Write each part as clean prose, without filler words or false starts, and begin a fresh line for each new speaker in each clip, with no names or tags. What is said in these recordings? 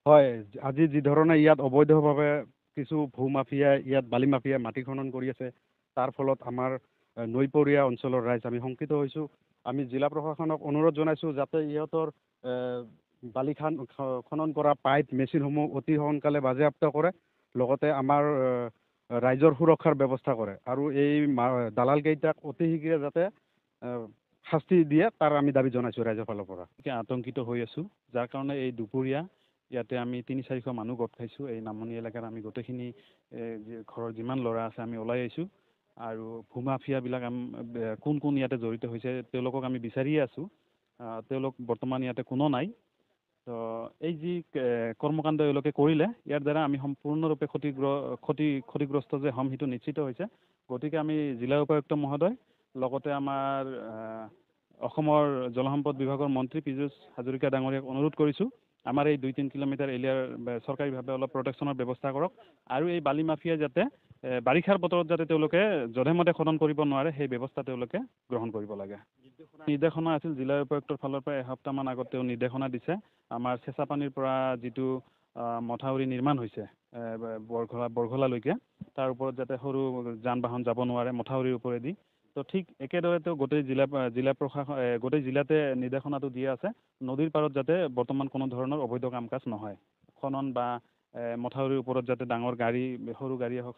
হয়, আজি যি ধৰণে ইয়াত অবৈধভাৱে কিছু ভূ মাফিয়াই ইয়াত বালি মাফিয়াই মাটি খনন কৰি আছে, তাৰ ফলত আমাৰ নৈপৰীয়া অঞ্চলৰ ৰাইজ আমি শংকিত হৈছোঁ। আমি জিলা প্ৰশাসনক অনুৰোধ জনাইছোঁ যাতে ইহঁতৰ বালি খনন কৰা পাইপ মেচিনসমূহ অতি সোনকালে বাজেয়াপ্ত কৰে, লগতে আমাৰ ৰাইজৰ সুৰক্ষাৰ ব্যৱস্থা কৰে আৰু এই দালালকেইটাক অতি শীঘ্ৰে যাতে শাস্তি দিয়ে তাৰ আমি দাবী জনাইছোঁ ৰাইজৰ ফালৰ পৰা। আতংকিত হৈ আছোঁ, যাৰ কাৰণে এই দুপৰীয়া ইয়াতে আমি ৩-৪শ মানুহ গোট খাইছোঁ। এই নামনি এলেকাৰ আমি গোটেইখিনি ঘৰৰ যিমান ল'ৰা আছে আমি ওলাই আহিছোঁ আৰু ভূমাফিয়াবিলাক কোন কোন ইয়াতে জড়িত হৈছে তেওঁলোকক আমি বিচাৰিয়ে আছোঁ। তেওঁলোক বৰ্তমান ইয়াতে কোনো নাই। তো এই যি কৰ্মকাণ্ড এওঁলোকে কৰিলে ইয়াৰ দ্বাৰা আমি সম্পূৰ্ণৰূপে ক্ষতিগ্ৰস্ত যে হ'ম সেইটো নিশ্চিত হৈছে। গতিকে আমি জিলা উপায়ুক্ত মহোদয় লগতে আমাৰ অসমৰ জলসম্পদ বিভাগৰ মন্ত্ৰী পীযুষ হাজৰিকা ডাঙৰীয়াক অনুৰোধ কৰিছোঁ আমাৰ এই 2-3 কিলোমিটাৰ এৰিয়াৰ চৰকাৰীভাৱে অলপ প্ৰটেকশ্যনৰ ব্যৱস্থা কৰক আৰু এই বালি মাফিয়া যাতে বাৰিষাৰ বতৰত যাতে তেওঁলোকে যধে মধে খনন কৰিব নোৱাৰে সেই ব্যৱস্থা তেওঁলোকে গ্ৰহণ কৰিব লাগে। নিৰ্দেশনা আছিল জিলা উপায়ুক্তৰ ফালৰ পৰা এসপ্তাহমান আগত তেওঁ নিৰ্দেশনা দিছে আমাৰ চেঁচাপানীৰ পৰা যিটো মথাউৰি নিৰ্মাণ হৈছে বৰঘলালৈকে তাৰ ওপৰত যাতে সৰু যান বাহন যাব নোৱাৰে মথাউৰিৰ ওপৰেদি। তো ঠিক একেদৰে তেওঁ গোটেই জিলা প্ৰশাসন গোটেই জিলাতে নিৰ্দেশনাটো দিয়া আছে নদীৰ পাৰত যাতে বৰ্তমান কোনো ধৰণৰ অবৈধ কাম কাজ নহয়। খনন বা মথাউৰিৰ ওপৰত যাতে ডাঙৰ গাড়ী সৰু গাড়ীয়ে হওক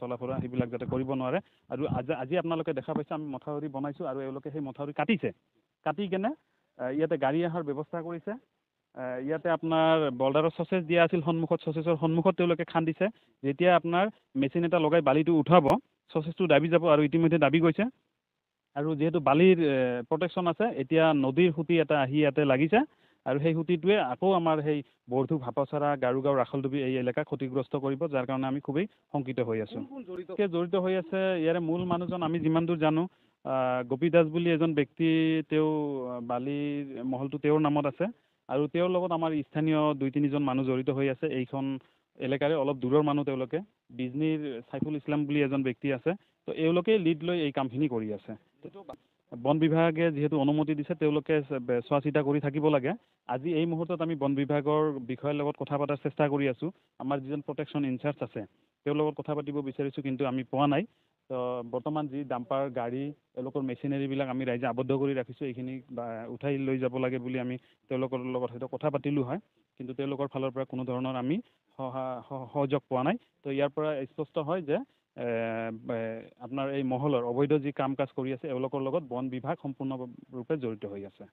চলা ফুৰা সেইবিলাক যাতে কৰিব নোৱাৰে। আৰু আজি আপোনালোকে দেখা পাইছে আমি মথাউৰি বনাইছোঁ আৰু এওঁলোকে সেই মথাউৰি কাটি কেনে ইয়াতে গাড়ী অহাৰ ব্যৱস্থা কৰিছে। ইয়াতে আপোনাৰ বৰ্ডাৰৰ চচেছ দিয়া আছিল চচেছৰ সন্মুখত তেওঁলোকে খান্দিছে। যেতিয়া আপোনাৰ মেচিন এটা লগাই বালিটো উঠাব চচেছটো দাবি যাব আৰু ইতিমধ্যে দাবি গৈছে। আৰু যিহেতু বালিৰ প্ৰটেকশ্যন আছে এতিয়া নদীৰ সুঁতি এটা আহি ইয়াতে লাগিছে আৰু সেই সুঁতিটোৱে আকৌ আমাৰ সেই বৰধু ভাপচাৰা গাৰুগাঁও ৰাখলডুবি এই এলেকা ক্ষতিগ্ৰস্ত কৰিব, যাৰ কাৰণে আমি খুবেই শংকিত হৈ আছোঁ। জড়িত হৈ আছে ইয়াৰে মূল মানুহজন আমি যিমান দূৰ জানো গোপী দাস বুলি এজন ব্যক্তি, তেওঁ বালিৰ মহলটো তেওঁৰ নামত আছে আৰু তেওঁৰ লগত আমাৰ স্থানীয় 2-3জন মানুহ জড়িত হৈ আছে। এইখন এলেকাৰে অলপ দূৰৰ মানুহ তেওঁলোকে বিজনীৰ চাইফুল ইছলাম বুলি এজন ব্যক্তি আছে। তো এওঁলোকেই লিড লৈ এই কামখিনি কৰি আছে। বন বিভাগে যিহেতু অনুমতি দিছে তেওঁলোকে চোৱা চিতা কৰি থাকিব লাগে। আজি এই মুহূৰ্তত আমি বন বিভাগৰ বিষয়াৰ লগত কথা পতাৰ চেষ্টা কৰি আছোঁ। আমাৰ যিজন প্ৰটেকশ্যন ইনচাৰ্জ আছে তেওঁৰ লগত কথা পাতিব বিচাৰিছোঁ কিন্তু আমি পোৱা নাই। তো বৰ্তমান যি ডাম্পাৰ গাড়ী এওঁলোকৰ মেচিনাৰীবিলাক আমি ৰাইজে আবদ্ধ কৰি ৰাখিছোঁ, এইখিনি উঠাই লৈ যাব লাগে বুলি আমি তেওঁলোকৰ লগত হয়তো কথা পাতিলোঁ হয়, কিন্তু তেওঁলোকৰ ফালৰ পৰা কোনো ধৰণৰ আমি সহযোগ পোৱা নাই। তো ইয়াৰ পৰা স্পষ্ট হয় যে আপোনাৰ এই মহলৰ অবৈধ যি কাম কাজ কৰি আছে এওঁলোকৰ লগত বন বিভাগ সম্পূৰ্ণৰূপে জড়িত হৈ আছে।